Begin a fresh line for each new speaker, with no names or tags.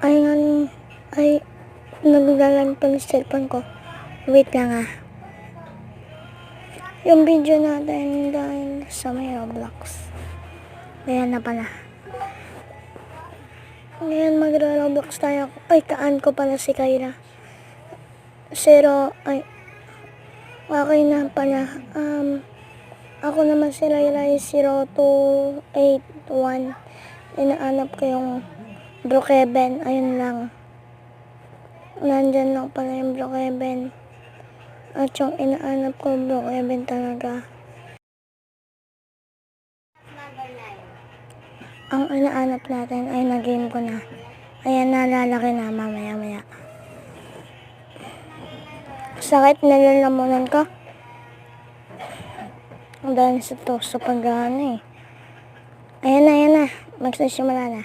Ay, ay, naglalan pa ng cellphone ko. Wait lang ah. Yung video natin dahil sa may Roblox. Ayan na pala. Ngayon magro-Roblox tayo. Ay, kaan ko pala si Kyra. Okay na pala. Ako naman si Laylay 0281. Inaanap ko yung Brookhaven. Ayun lang. Nandyan lang pala yung Brookhaven. At yung inaanap ko Brookhaven talaga. Ang inaanap natin ay na-game ko na. Ayan, nalalaki na mamaya-maya. Sakit, nalalamunan ko. Dahil sa pag-ano eh. Ayan na. Magsisimula na.